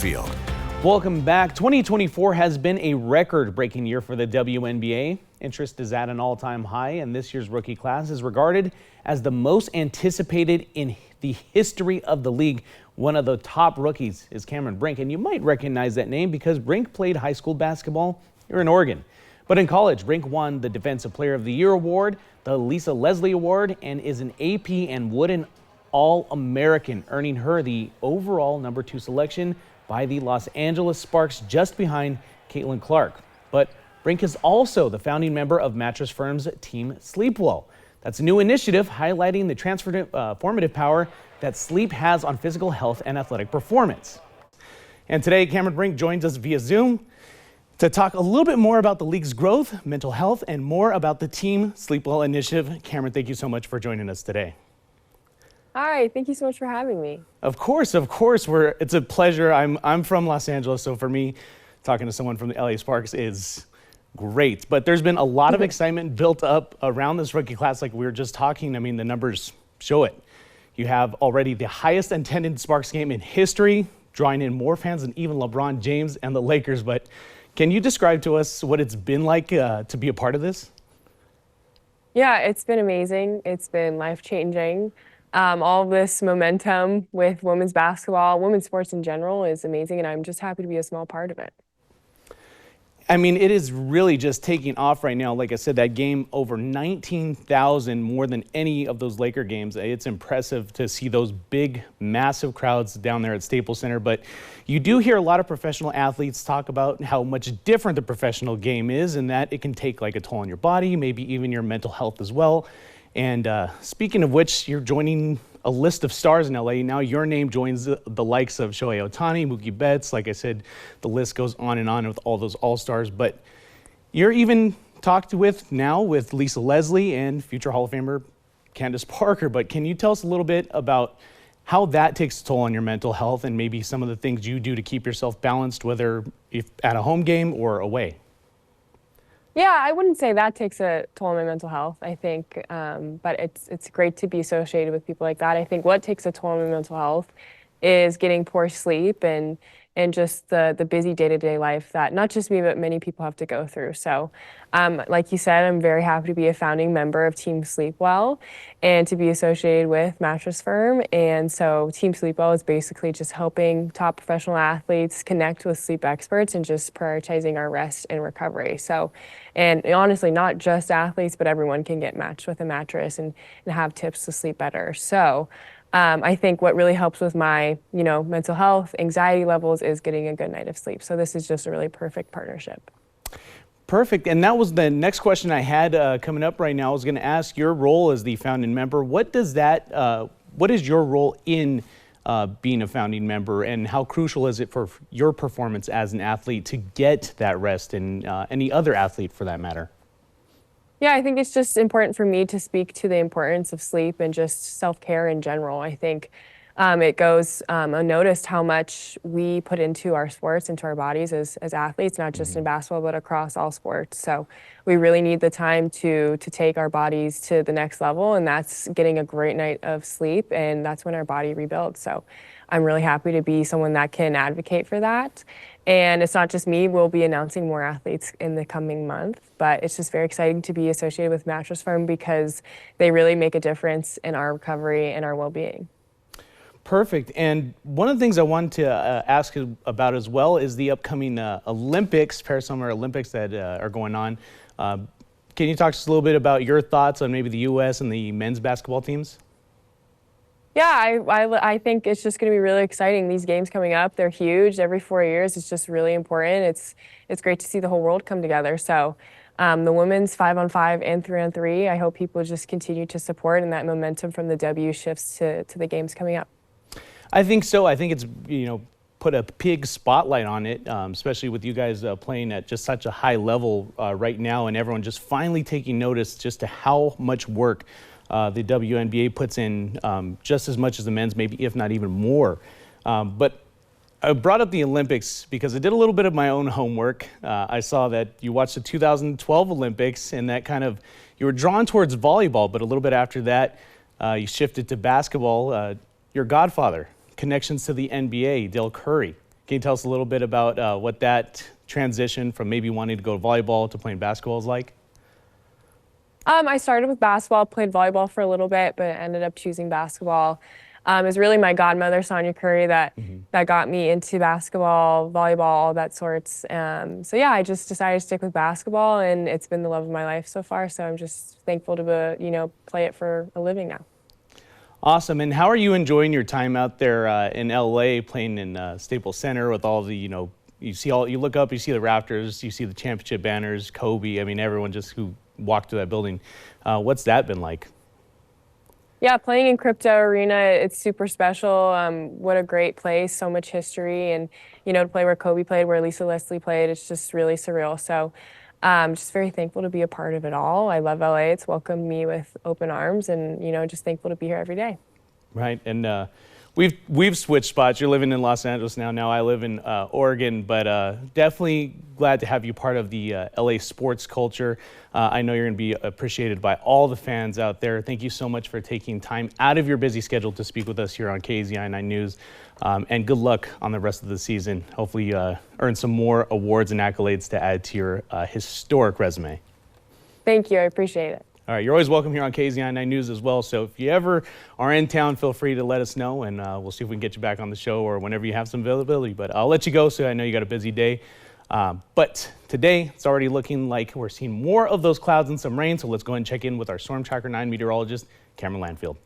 field. Welcome back. 2024 has been a record-breaking year for the WNBA. Interest is at an all-time high, and this year's rookie class is regarded as the most anticipated in the history of the league. One of the top rookies is Cameron Brink, and you might recognize that name because Brink played high school basketball here in Oregon. But in college, Brink won the Defensive Player of the Year award, the Lisa Leslie Award, and is an AP and Wooden All-American, earning her the overall #2 selection by the Los Angeles Sparks, just behind Caitlin Clark. But Brink is also the founding member of mattress firm's Team Sleepwell. That's a new initiative highlighting the transformative power that sleep has on physical health and athletic performance. And today, Cameron Brink joins us via Zoom to talk a little bit more about the league's growth, mental health, and more about the Team Sleepwell initiative. Cameron, thank you so much for joining us today. Hi, thank you so much for having me. Of course. It's a pleasure. I'm from Los Angeles, so for me, talking to someone from the LA Sparks is great. But there's been a lot of excitement built up around this rookie class, like we were just talking. I mean, the numbers show it. You have already the highest attended Sparks game in history, drawing in more fans than even LeBron James and the Lakers. But can you describe to us what it's been like to be a part of this? Yeah, it's been amazing. It's been life-changing. All of this momentum with women's basketball, women's sports in general is amazing, and I'm just happy to be a small part of it. I mean, it is really just taking off right now. Like I said, that game over 19,000, more than any of those Laker games. It's impressive to see those big, massive crowds down there at Staples Center. But you do hear a lot of professional athletes talk about how much different the professional game is, and that it can take like a toll on your body, maybe even your mental health as well. And speaking of which, you're joining a list of stars in LA. Now your name joins the likes of Shohei Ohtani, Mookie Betts. Like I said, the list goes on and on with all those all-stars. But you're even talked with now with Lisa Leslie and future Hall of Famer Candace Parker. But can you tell us a little bit about how that takes a toll on your mental health and maybe some of the things you do to keep yourself balanced, whether if at a home game or away? Yeah, I wouldn't say that takes a toll on my mental health, I think, but it's great to be associated with people like that. I think what takes a toll on my mental health is getting poor sleep and just the busy day-to-day life that not just me, but many people have to go through. So like you said, I'm very happy to be a founding member of Team Sleepwell and to be associated with Mattress Firm. And so Team Sleepwell is basically just helping top professional athletes connect with sleep experts and just prioritizing our rest and recovery. So, and honestly, not just athletes, but everyone can get matched with a mattress and have tips to sleep better. So I think what really helps with my, mental health, anxiety levels is getting a good night of sleep. So this is just a really perfect partnership. Perfect. And that was the next question I had coming up right now. I was going to ask your role as the founding member. What is your role in being a founding member, and how crucial is it for your performance as an athlete to get that rest, and any other athlete for that matter? Yeah, I think it's just important for me to speak to the importance of sleep and just self-care in general. I think it goes unnoticed how much we put into our sports, into our bodies as athletes, not just in basketball, but across all sports. So we really need the time to take our bodies to the next level, and that's getting a great night of sleep, and that's when our body rebuilds. So I'm really happy to be someone that can advocate for that. And it's not just me, we'll be announcing more athletes in the coming month, but it's just very exciting to be associated with Mattress Firm because they really make a difference in our recovery and our well-being. Perfect. And one of the things I wanted to ask about as well is the upcoming Olympics, Paris Summer Olympics that are going on. Can you talk to us a little bit about your thoughts on maybe the U.S. and the men's basketball teams? Yeah, I think it's just going to be really exciting. These games coming up, they're huge. Every 4 years, it's just really important. It's great to see the whole world come together. So the women's 5-on-5 and 3-on-3, I hope people just continue to support, and that momentum from the W shifts to the games coming up. I think so. I think it's, put a big spotlight on it, especially with you guys playing at just such a high level right now, and everyone just finally taking notice just to how much work the WNBA puts in, just as much as the men's, maybe if not even more. But I brought up the Olympics because I did a little bit of my own homework. I saw that you watched the 2012 Olympics, and that you were drawn towards volleyball, but a little bit after that, you shifted to basketball. Your godfather, connections to the NBA, Dell Curry. Can you tell us a little bit about what that transition from maybe wanting to go to volleyball to playing basketball is like? I started with basketball, played volleyball for a little bit, but ended up choosing basketball. It was really my godmother, Sonia Curry, that got me into basketball, volleyball, all that sorts. So yeah, I just decided to stick with basketball, and it's been the love of my life so far. So I'm just thankful to play it for a living now. Awesome. And how are you enjoying your time out there in LA playing in Staples Center with all the, you look up, you see the Raptors, you see the championship banners, Kobe, I mean, everyone just who walked through that building. What's that been like? Yeah, playing in Crypto Arena, it's super special. What a great place, so much history, and to play where Kobe played, where Lisa Leslie played, it's just really surreal. So just very thankful to be a part of it all. I love LA. It's welcomed me with open arms, and just thankful to be here every day. Right, and we've switched spots. You're living in Los Angeles now. Now I live in Oregon, but definitely glad to have you part of the LA sports culture. I know you're going to be appreciated by all the fans out there. Thank you so much for taking time out of your busy schedule to speak with us here on KZI 9 News. And good luck on the rest of the season. Hopefully earn some more awards and accolades to add to your historic resume. Thank you. I appreciate it. All right, you're always welcome here on KZI 9 News as well. So if you ever are in town, feel free to let us know, and we'll see if we can get you back on the show or whenever you have some availability. But I'll let you go, so I know you got a busy day. But today, it's already looking like we're seeing more of those clouds and some rain. So let's go ahead and check in with our Storm Tracker 9 meteorologist, Cameron Landfield.